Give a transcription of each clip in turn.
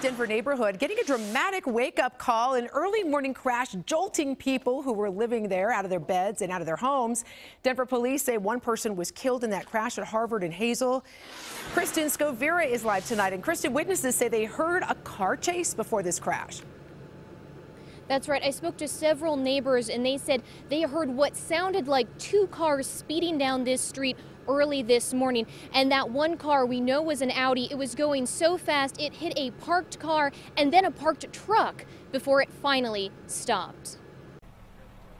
Denver neighborhood getting a dramatic wake-up call, an early morning crash jolting people who were living there out of their beds and out of their homes. Denver police say one person was killed in that crash at Harvard and Hazel. Kristen Scovira is live tonight, and Kristen, witnesses say they heard a car chase before this crash. That's right. I spoke to several neighbors and they said they heard what sounded like two cars speeding down this street early this morning. And that one car we know was an Audi. It was going so fast it hit a parked car and then a parked truck before it finally stopped.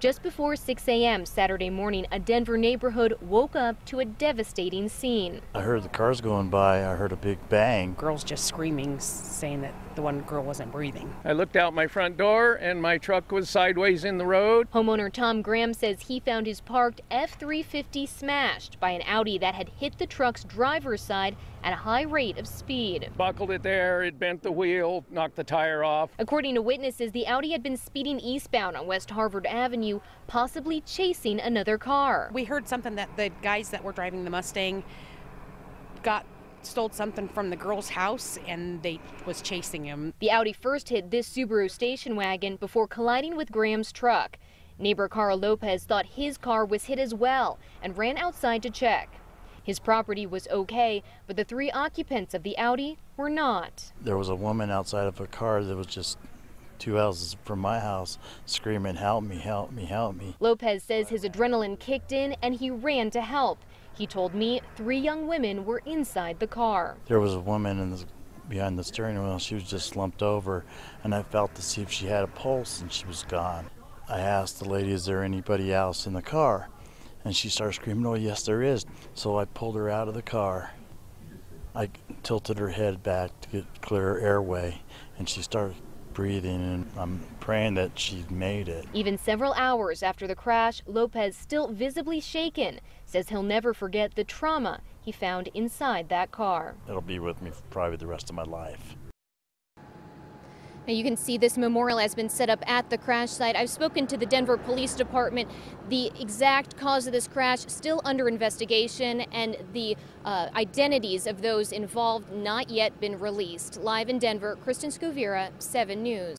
Just before 6 a.m. Saturday morning, a Denver neighborhood woke up to a devastating scene. I heard the cars going by. I heard a big bang. Girls just screaming, saying that the one girl wasn't breathing. I looked out my front door and my truck was sideways in the road. Homeowner Tom Graham says he found his parked F-350 smashed by an Audi that had hit the truck's driver's side at a high rate of speed. Buckled it there, it bent the wheel, knocked the tire off. According to witnesses, the Audi had been speeding eastbound on West Harvard Avenue, possibly chasing another car. We heard something that the guys that were driving the Mustang stole something from the girl's house and they was chasing him. The Audi first hit this Subaru station wagon before colliding with Graham's truck. Neighbor Carl Lopez thought his car was hit as well and ran outside to check. His property was okay, but the three occupants of the Audi were not. There was a woman outside of a car that was just 2 houses from my house screaming, "Help me, help me, help me." Lopez says his adrenaline kicked in and he ran to help. He told me 3 young women were inside the car. There was a woman behind the steering wheel. She was just slumped over, and I felt to see if she had a pulse, and she was gone. I asked the lady, "Is there anybody else in the car?" And she started screaming, "Oh, yes, there is." So I pulled her out of the car. I tilted her head back to get clear airway, and she started breathing, and I'm praying that she made it. Even several hours after the crash, Lopez, still visibly shaken, says he'll never forget the trauma he found inside that car. It'll be with me for probably the rest of my life. Now you can see this memorial has been set up at the crash site. I've spoken to the Denver Police Department. The exact cause of this crash still under investigation, and the identities of those involved not yet been released. Live in Denver, Kristen Scovira, 7 News.